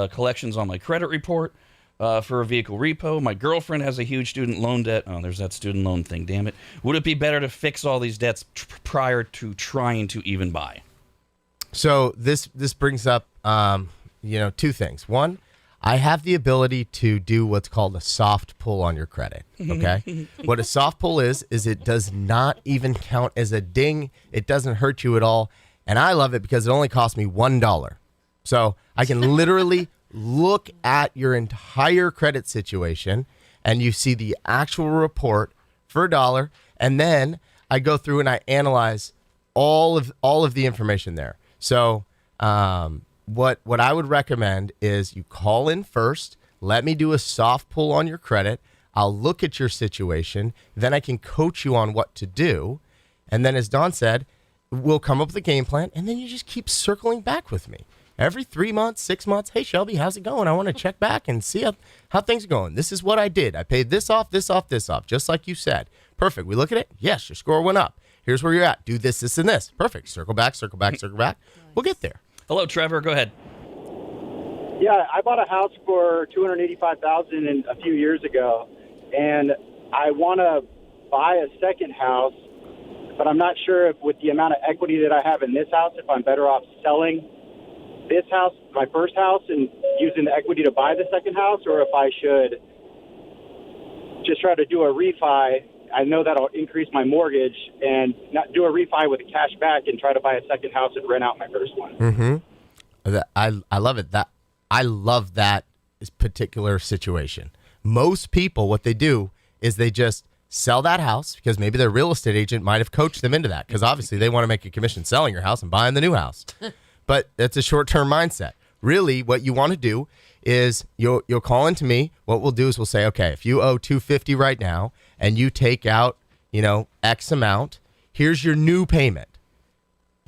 [SPEAKER 1] collections on my credit report for a vehicle repo. My girlfriend has a huge student loan debt. Oh, there's that student loan thing, damn it. Would it be better to fix all these debts prior to trying to even buy?
[SPEAKER 5] So this brings up, two things. One, I have the ability to do what's called a soft pull on your credit, okay? What a soft pull is it does not even count as a ding. It doesn't hurt you at all. And I love it because it only costs me $1. So I can literally look at your entire credit situation, and you see the actual report for $1. And then I go through and I analyze all of the information there. So, what I would recommend is you call in first, let me do a soft pull on your credit. I'll look at your situation. Then I can coach you on what to do. And then, as Don said, we'll come up with a game plan. And then you just keep circling back with me. Every 3 months, 6 months. Hey, Shelby, how's it going? I want to check back and see how things are going. This is what I did. I paid this off, this off, this off, just like you said. Perfect. We look at it. Yes, your score went up. Here's where you're at. Do this, this, and this. Perfect. Circle back, circle back, circle back. We'll get there.
[SPEAKER 1] Hello, Trevor. Go ahead.
[SPEAKER 8] Yeah, I bought a house for $285,000 a few years ago, and I want to buy a second house, but I'm not sure if with the amount of equity that I have in this house, if I'm better off selling this house, my first house, and using the equity to buy the second house, or if I should just try to do a refi. I know that'll increase my mortgage, and not do a refi with the cash back and try to buy a second house and rent out my first one.
[SPEAKER 5] Mm-hmm. I love it. I love that particular situation. Most people, what they do is they just sell that house because maybe their real estate agent might have coached them into that, because obviously they want to make a commission selling your house and buying the new house. But that's a short-term mindset. Really, what you want to do is you'll call into me. What we'll do is we'll say, okay, if you owe $250 right now and you take out, X amount, here's your new payment.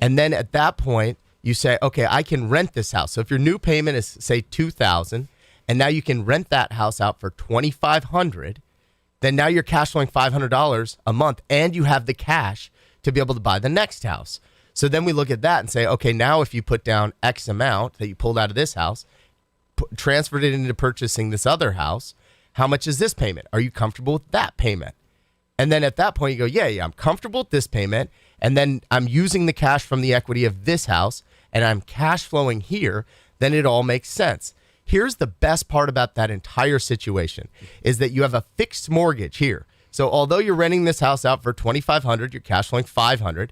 [SPEAKER 5] And then at that point, you say, okay, I can rent this house. So if your new payment is, say, $2,000, and now you can rent that house out for $2,500, then now you're cash flowing $500 a month, and you have the cash to be able to buy the next house. So then we look at that and say, okay, now if you put down X amount that you pulled out of this house, transferred it into purchasing this other house, how much is this payment? Are you comfortable with that payment? And then at that point you go, yeah, I'm comfortable with this payment. And then I'm using the cash from the equity of this house and I'm cash flowing here. Then it all makes sense. Here's the best part about that entire situation is that you have a fixed mortgage here. So although you're renting this house out for $2,500, you're cash flowing $500.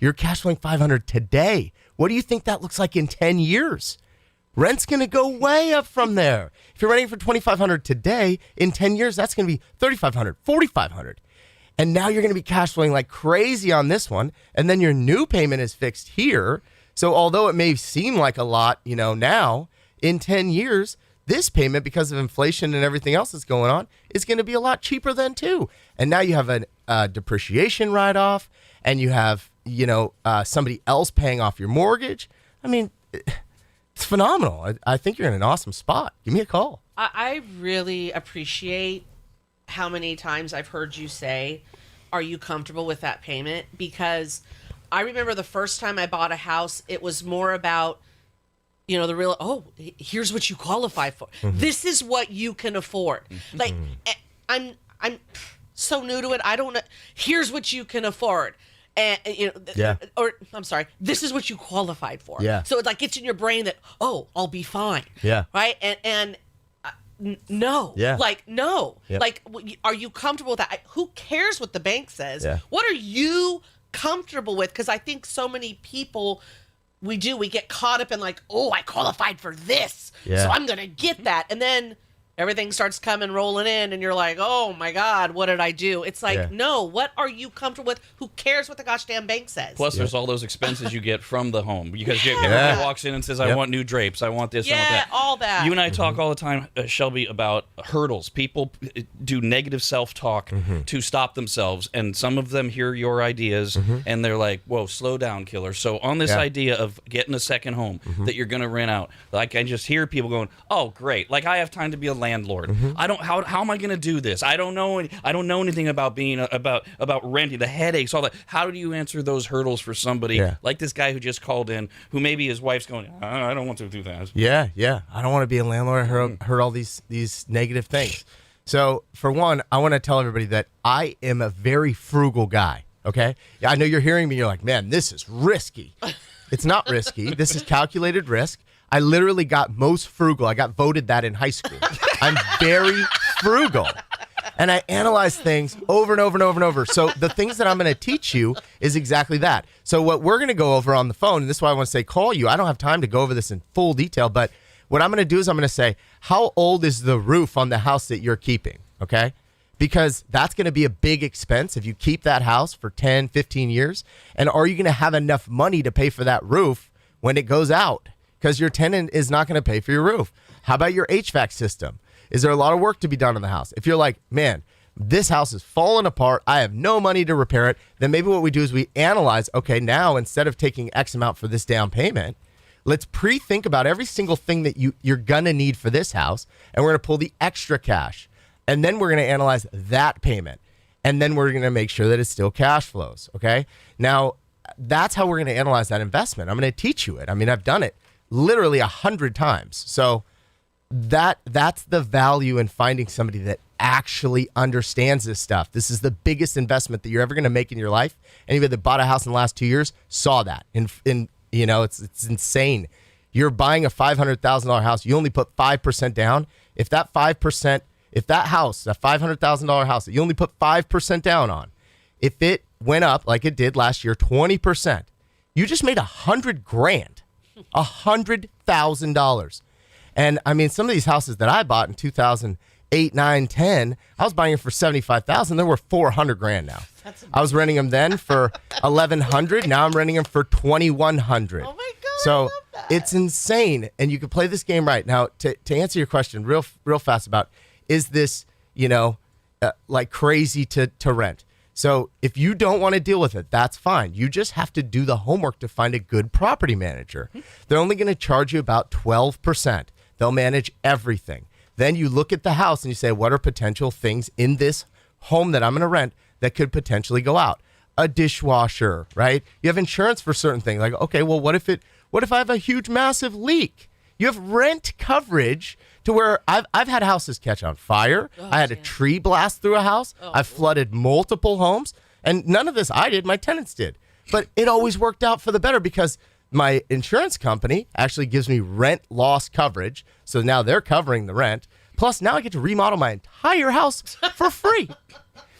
[SPEAKER 5] You're cash flowing $500 today. What do you think that looks like in 10 years? Rent's going to go way up from there. If you're renting for $2,500 today, in 10 years, that's going to be $3,500, $4,500. And now you're going to be cash flowing like crazy on this one. And then your new payment is fixed here. So although it may seem like a lot, now, in 10 years, this payment, because of inflation and everything else that's going on, is going to be a lot cheaper then too. And now you have a depreciation write-off, and you have, somebody else paying off your mortgage. I mean, it's phenomenal. I think you're in an awesome spot. Give me a call.
[SPEAKER 2] I really appreciate how many times I've heard you say, are you comfortable with that payment? Because I remember the first time I bought a house, it was more about, the real, here's what you qualify for. Mm-hmm. This is what you can afford. Mm-hmm. Like, I'm so new to it. I don't know. Here's what you can afford. And, or I'm sorry, this is what you qualified for.
[SPEAKER 5] Yeah.
[SPEAKER 2] So it like gets in your brain that, I'll be fine.
[SPEAKER 5] Yeah.
[SPEAKER 2] Right. And no.
[SPEAKER 5] Yeah.
[SPEAKER 2] Like, no.
[SPEAKER 5] Yep.
[SPEAKER 2] Like, are you comfortable with that? Who cares what the bank says?
[SPEAKER 5] Yeah.
[SPEAKER 2] What are you comfortable with? Because I think so many people, we get caught up in like, I qualified for this, so I'm going to get that. And then everything starts rolling in, and you're like, oh my God, what did I do? It's like, no, what are you comfortable with? Who cares what the gosh damn bank says?
[SPEAKER 1] Plus, there's all those expenses you get from the home. Because everybody walks in and says, I want new drapes, I want this, I want that.
[SPEAKER 2] all that.
[SPEAKER 1] You and I talk all the time, Shelby, about hurdles. People do negative self-talk to stop themselves, and some of them hear your ideas, and they're like, whoa, slow down, killer. So on this idea of getting a second home that you're going to rent out, like I just hear people going, oh, great. Like I have time to be a landlord. I don't. How am I going to do this? I don't know. I don't know anything about being about renting, the headaches, all that. How do you answer those hurdles for somebody like this guy who just called in, who maybe his wife's going, I don't want to do that.
[SPEAKER 5] Yeah. I don't want to be a landlord. I heard all these negative things. So for one, I want to tell everybody that I am a very frugal guy. Okay. I know you're hearing me. You're like, man, this is risky. It's not risky. This is calculated risk. I literally got most frugal. I got voted that in high school. I'm very frugal. And I analyze things over and over and over and over. So the things that I'm going to teach you is exactly that. So what we're going to go over on the phone, and this is why I want to say call you. I don't have time to go over this in full detail, but what I'm going to do is I'm going to say, how old is the roof on the house that you're keeping? Okay? Because that's going to be a big expense if you keep that house for 10, 15 years. And are you going to have enough money to pay for that roof when it goes out? Because your tenant is not going to pay for your roof. How about your HVAC system? Is there a lot of work to be done in the house? If you're like, man, this house is falling apart, I have no money to repair it, then maybe what we do is we analyze, okay, now instead of taking X amount for this down payment, let's pre-think about every single thing that you're going to need for this house, and we're going to pull the extra cash. And then we're going to analyze that payment. And then we're going to make sure that it still cash flows, okay? Now, that's how we're going to analyze that investment. I'm going to teach you it. I mean, I've done it literally 100 times. So that's the value in finding somebody that actually understands this stuff. This is the biggest investment that you're ever going to make in your life. Anybody that bought a house in the last 2 years saw that. It's insane. You're buying a $500,000 house. You only put 5% down. If that house, that $500,000 house that you only put 5% down on, if it went up like it did last year, 20%, you just made $100,000. $100,000. And I mean, some of these houses that I bought in 2008, 9, 10, I was buying them for $75,000. They're worth $400,000 now. I was renting them then for $1,100. Now I'm renting them for $2,100.
[SPEAKER 2] Oh my God.
[SPEAKER 5] So it's insane. And you can play this game right. Now, to answer your question real fast about, is this, like crazy to rent? So if you don't want to deal with it, that's fine. You just have to do the homework to find a good property manager. They're only going to charge you about 12%. They'll manage everything. Then you look at the house and you say, what are potential things in this home that I'm going to rent that could potentially go out? a dishwasher, right? You have insurance for certain things. Like, okay, well, what if I have a huge, massive leak? You have rent coverage to where I've had houses catch on fire. I had a tree blast through a house. I've flooded multiple homes. And none of this I did, my tenants did. But it always worked out for the better because my insurance company actually gives me rent loss coverage. So now they're covering the rent. Plus, now I get to remodel my entire house for free.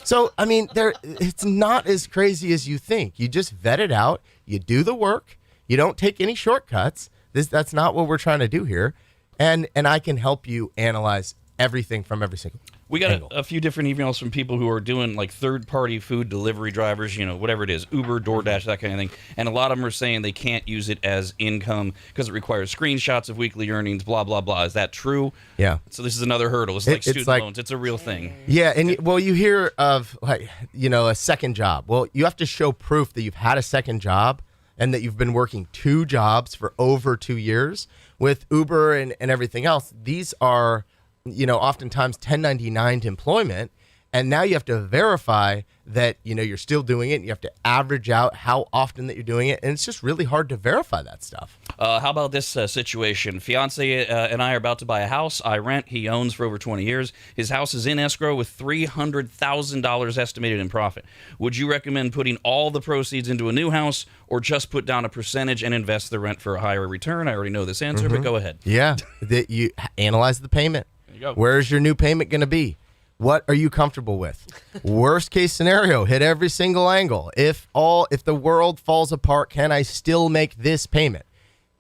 [SPEAKER 5] So, I mean, it's not as crazy as you think. You just vet it out. You do the work. You don't take any shortcuts. That's not what we're trying to do here. And I can help you analyze everything from every single
[SPEAKER 1] We got
[SPEAKER 5] angle.
[SPEAKER 1] a few different emails from people who are doing like third-party food delivery drivers, whatever it is, Uber, DoorDash, that kind of thing. And a lot of them are saying they can't use it as income because it requires screenshots of weekly earnings, blah, blah, blah. Is that true?
[SPEAKER 5] Yeah.
[SPEAKER 1] So this is another hurdle. It's like student loans. It's a real thing.
[SPEAKER 5] Yeah, and you hear of a second job. Well, you have to show proof that you've had a second job and that you've been working 2 jobs for over 2 years. With Uber and everything else, these are oftentimes 1099 employment, and now you have to verify that you're still doing it, and you have to average out how often that you're doing it, and it's just really hard to verify that stuff.
[SPEAKER 1] How about this situation? Fiance and I are about to buy a house. I rent. He owns for over 20 years. His house is in escrow with $300,000 estimated in profit. Would you recommend putting all the proceeds into a new house or just put down a percentage and invest the rent for a higher return? I already know this answer, but go ahead.
[SPEAKER 5] Yeah, that you analyze the payment.
[SPEAKER 1] There you go.
[SPEAKER 5] Where's your new payment going to be? What are you comfortable with? Worst case scenario, hit every single angle. If the world falls apart, can I still make this payment?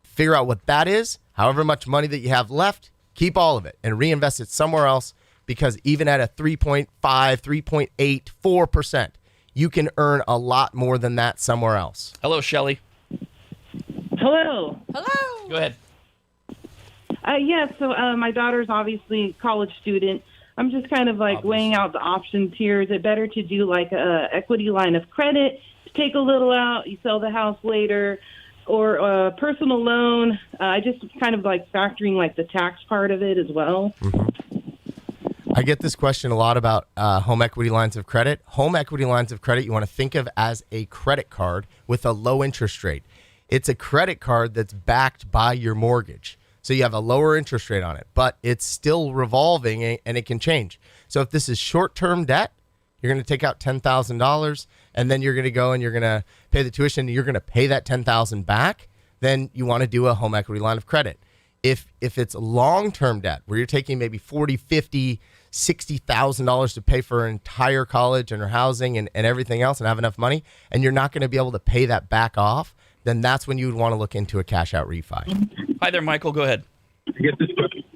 [SPEAKER 5] Figure out what that is. However much money that you have left, keep all of it and reinvest it somewhere else, because even at a 3.5, 3.8, 4%, you can earn a lot more than that somewhere else.
[SPEAKER 1] Hello, Shelly.
[SPEAKER 9] Hello.
[SPEAKER 2] Hello.
[SPEAKER 1] Go ahead.
[SPEAKER 9] So my daughter's obviously a college student. I'm just kind of like weighing out the options here. Is it better to do like a equity line of credit, to take a little out, you sell the house later, or a personal loan? I just kind of like factoring like the tax part of it as well.
[SPEAKER 5] Mm-hmm. I get this question a lot about home equity lines of credit. Home equity lines of credit you want to think of as a credit card with a low interest rate. It's a credit card that's backed by your mortgage. So you have a lower interest rate on it, but it's still revolving and it can change. So if this is short-term debt, you're going to take out $10,000 and then you're going to go and you're going to pay the tuition and you're going to pay that $10,000 back, then you want to do a home equity line of credit. If it's long-term debt where you're taking maybe $40,000, $50,000, $60,000 to pay for an entire college and her housing and everything else and have enough money, and you're not going to be able to pay that back off, then that's when you would want to look into a cash-out refi.
[SPEAKER 1] Hi there, Michael. Go ahead.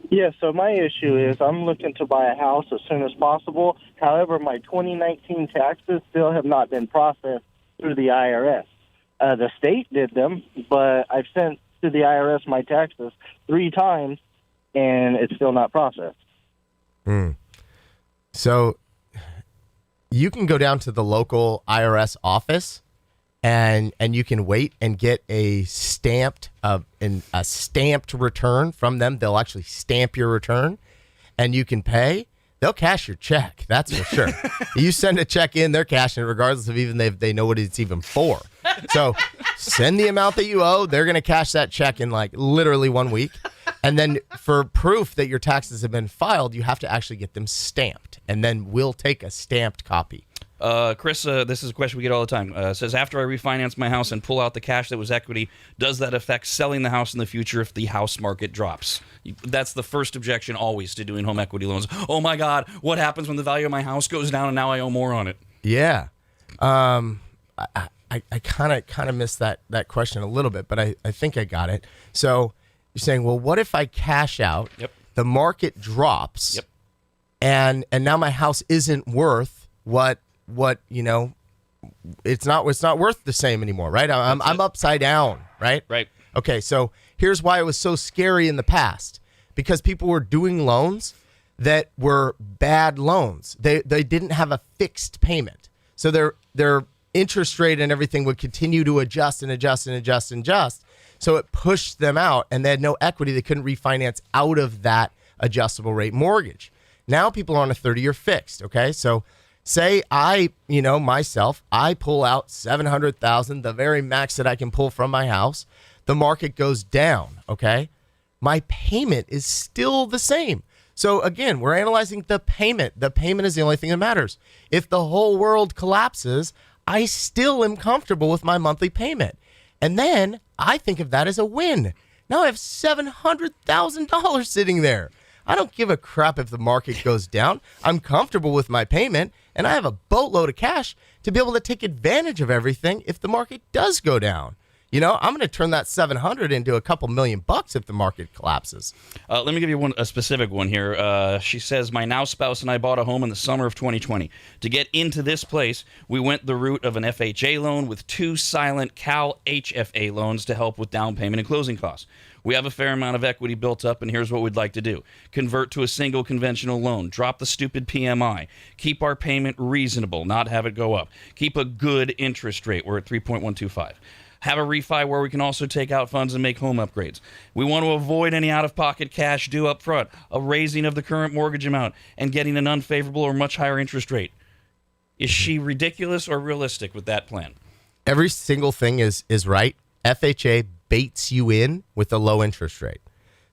[SPEAKER 10] Yeah, so my issue is I'm looking to buy a house as soon as possible. However, my 2019 taxes still have not been processed through the IRS. The state did them, but I've sent to the IRS my taxes 3 times, and it's still not processed.
[SPEAKER 5] So you can go down to the local IRS office and you can wait and get a stamped return from them. They'll actually stamp your return and you can pay. They'll cash your check. That's for sure. You send a check in, they're cashing it regardless of even if they know what it's even for. So send the amount that you owe. They're going to cash that check in like literally 1 week. And then for proof that your taxes have been filed, you have to actually get them stamped. And then we'll take a stamped copy.
[SPEAKER 1] Chris, this is a question we get all the time. Says, after I refinance my house and pull out the cash that was equity, does that affect selling the house in the future if the house market drops? That's the first objection always to doing home equity loans. Oh, my God, what happens when the value of my house goes down and now I owe more on it?
[SPEAKER 5] Yeah. I kind of missed that question a little bit, but I think I got it. So you're saying, well, what if I cash out, the market drops, and now my house isn't worth what it's not worth the same anymore, right? I'm upside down, right?
[SPEAKER 1] Right.
[SPEAKER 5] Okay, so here's why it was so scary in the past. Because people were doing loans that were bad loans. They didn't have a fixed payment. So their interest rate and everything would continue to adjust and adjust and adjust and adjust. So it pushed them out and they had no equity. They couldn't refinance out of that adjustable rate mortgage. Now people are on a 30-year fixed, okay? So Say myself, I pull out $700,000, the very max that I can pull from my house. The market goes down, okay? My payment is still the same. So again, we're analyzing the payment. The payment is the only thing that matters. If the whole world collapses, I still am comfortable with my monthly payment. And then I think of that as a win. Now I have $700,000 sitting there. I don't give a crap if the market goes down. I'm comfortable with my payment, and I have a boatload of cash to be able to take advantage of everything if the market does go down. I'm going to turn that 700 into a couple $1,000,000 if the market collapses.
[SPEAKER 1] Let me give you a specific one here. She says, my now spouse and I bought a home in the summer of 2020. To get into this place, we went the route of an FHA loan with 2 silent Cal HFA loans to help with down payment and closing costs. We have a fair amount of equity built up, and here's what we'd like to do. Convert to a single conventional loan. Drop the stupid PMI. Keep our payment reasonable, not have it go up. Keep a good interest rate. We're at 3.125. Have a refi where we can also take out funds and make home upgrades. We want to avoid any out-of-pocket cash due up front, a raising of the current mortgage amount, and getting an unfavorable or much higher interest rate. Is she ridiculous or realistic with that plan?
[SPEAKER 5] Every single thing is right. FHA baits you in with a low interest rate.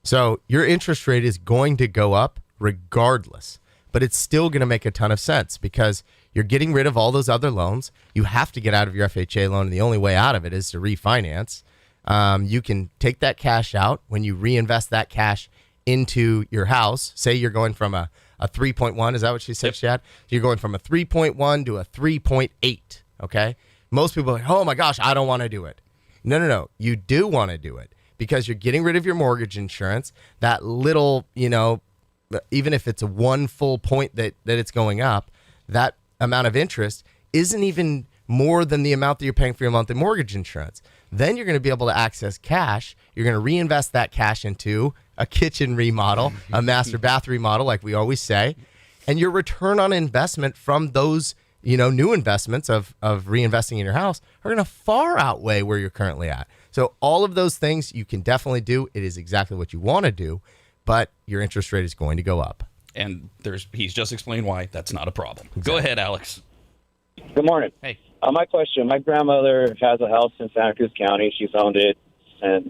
[SPEAKER 5] So your interest rate is going to go up regardless, but it's still going to make a ton of sense because you're getting rid of all those other loans. You have to get out of your FHA loan, and the only way out of it is to refinance. You can take that cash out when you reinvest that cash into your house. Say you're going from a 3.1. Is that what she said, Chad? So you're going from a 3.1 to a 3.8, okay? Most people are like, oh, my gosh, I don't want to do it. No. You do want to do it because you're getting rid of your mortgage insurance. That little, even if it's a 1 full point that it's going up, that amount of interest isn't even more than the amount that you're paying for your monthly mortgage insurance. Then you're going to be able to access cash. You're going to reinvest that cash into a kitchen remodel, a master bath remodel, like we always say. And your return on investment from those, new investments of reinvesting in your house are going to far outweigh where you're currently at. So all of those things you can definitely do. It is exactly what you want to do, but your interest rate is going to go up.
[SPEAKER 1] And he's just explained why that's not a problem. Exactly. Go ahead, Alex.
[SPEAKER 11] Good morning.
[SPEAKER 1] Hey.
[SPEAKER 11] My question, my grandmother has a house in Santa Cruz County. She's owned it since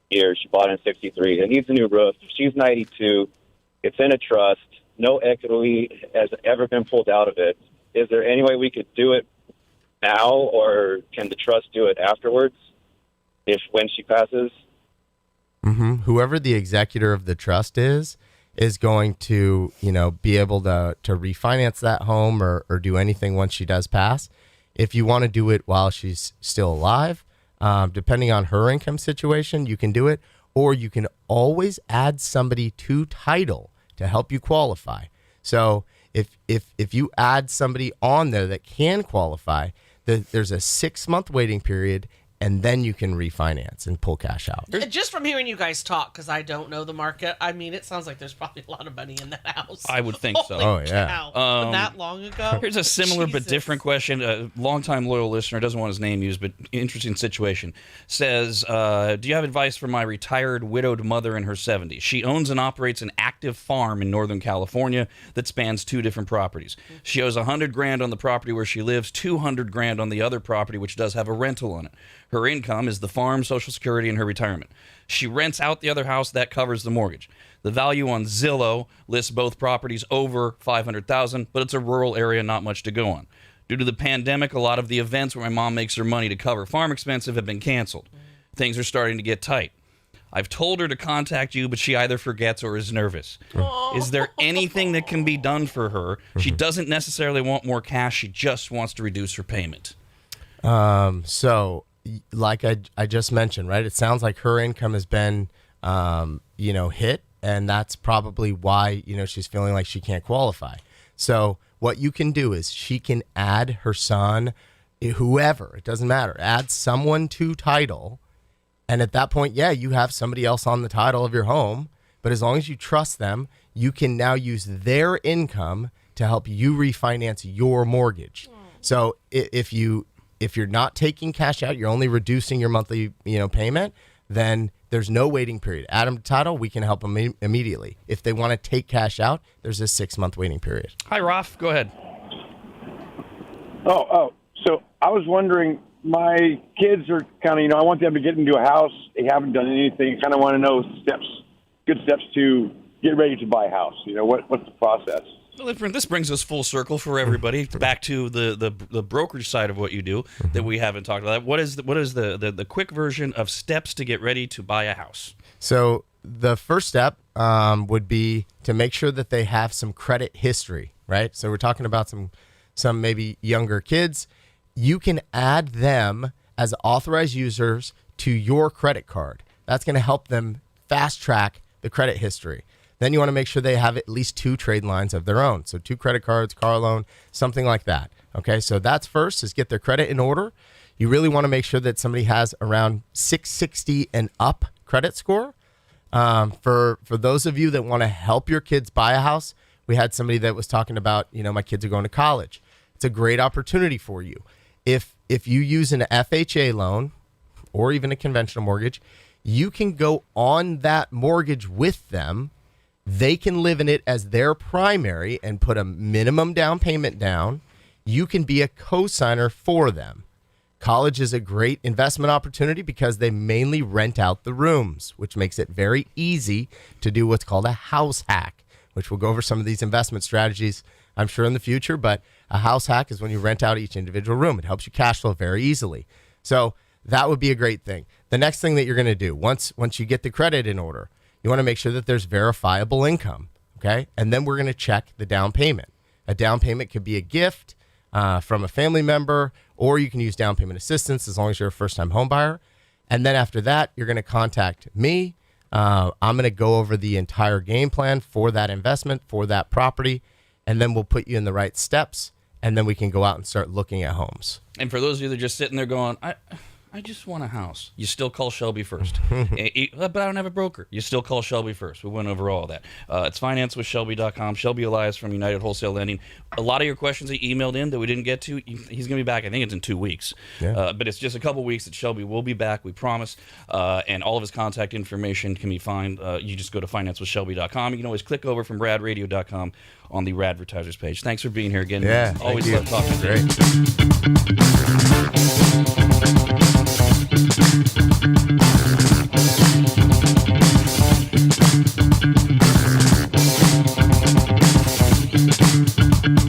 [SPEAKER 11] years. She bought it in 63. It needs a new roof. She's 92. It's in a trust. No equity has ever been pulled out of it. Is there any way we could do it now, or can the trust do it afterwards when she passes?
[SPEAKER 5] Mm-hmm. Whoever the executor of the trust is going to, be able to refinance that home or do anything once she does pass. If you want to do it while she's still alive, depending on her income situation, you can do it, or you can always add somebody to title to help you qualify. So if you add somebody on there that can qualify, there's a 6-month waiting period, and then you can refinance and pull cash out.
[SPEAKER 2] Just from hearing you guys talk, because I don't know the market, I mean, it sounds like there's probably a lot of money in that house.
[SPEAKER 1] I would think so.
[SPEAKER 2] Holy cow. That long ago?
[SPEAKER 1] Here's a similar but different question. A longtime loyal listener, doesn't want his name used, but interesting situation. Says, do you have advice for my retired widowed mother in her 70s? She owns and operates an active farm in Northern California that spans 2 different properties. She owes $100,000 on the property where she lives, $200,000 on the other property, which does have a rental on it. Her income is the farm, Social Security, and her retirement. She rents out the other house. That covers the mortgage. The value on Zillow lists both properties over $500,000, but it's a rural area, not much to go on. Due to the pandemic, a lot of the events where my mom makes her money to cover farm expenses have been canceled. Things are starting to get tight. I've told her to contact you, but she either forgets or is nervous. Is there anything that can be done for her? She doesn't necessarily want more cash. She just wants to reduce her payment.
[SPEAKER 5] So like I just mentioned, right? It sounds like her income has been, hit, and that's probably why, she's feeling like she can't qualify. So what you can do is she can add her son, whoever, it doesn't matter, add someone to title. And at that point, you have somebody else on the title of your home. But as long as you trust them, you can now use their income to help you refinance your mortgage. So if you're not taking cash out, you're only reducing your monthly, payment, then there's no waiting period. Add them to title, we can help them immediately. If they want to take cash out, there's a 6-month waiting period.
[SPEAKER 1] Hi, Ralph. Go ahead.
[SPEAKER 12] So I was wondering, my kids are kind of, I want them to get into a house. They haven't done anything. Kind of want to know good steps to get ready to buy a house. What's the process?
[SPEAKER 1] Well, this brings us full circle for everybody back to the brokerage side of what you do that we haven't talked about. What is the quick version of steps to get ready to buy a house?
[SPEAKER 5] So the first step would be to make sure that they have some credit history, right? So we're talking about some maybe younger kids. You can add them as authorized users to your credit card. That's going to help them fast track the credit history. Then you want to make sure they have at least 2 trade lines of their own. So 2 credit cards, car loan, something like that. Okay, so that's first, is get their credit in order. You really want to make sure that somebody has around 660 and up credit score. For those of you that want to help your kids buy a house, we had somebody that was talking about, my kids are going to college. It's a great opportunity for you. If you use an FHA loan or even a conventional mortgage, you can go on that mortgage with them. They can live in it as their primary and put a minimum down payment down. You can be a co-signer for them. College is a great investment opportunity because they mainly rent out the rooms, which makes it very easy to do what's called a house hack, which we'll go over some of these investment strategies, I'm sure, in the future. But a house hack is when you rent out each individual room. It helps you cash flow very easily. So that would be a great thing. The next thing that you're going to do, once you get the credit in order, you want to make sure that there's verifiable income, okay? And then we're going to check the down payment. A down payment could be a gift from a family member, or you can use down payment assistance as long as you're a first-time home buyer. And then after that, you're going to contact me. I'm going to go over the entire game plan for that investment, for that property, and then we'll put you in the right steps, and then we can go out and start looking at homes.
[SPEAKER 1] And for those of you that are just sitting there going, I just want a house. You still call Shelby first. But I don't have a broker. You still call Shelby first. We went over all of that. It's financewithshelby.com. Shelby Elias from United Wholesale Lending. A lot of your questions he emailed in that we didn't get to, he's going to be back. I think it's in 2 weeks. Yeah. But it's just a couple weeks that Shelby will be back, we promise. And all of his contact information can be found. You just go to financewithshelby.com. You can always click over from radradio.com on the Radvertisers page. Thanks for being here again.
[SPEAKER 5] Yeah,
[SPEAKER 1] always love talking to you.
[SPEAKER 5] Great.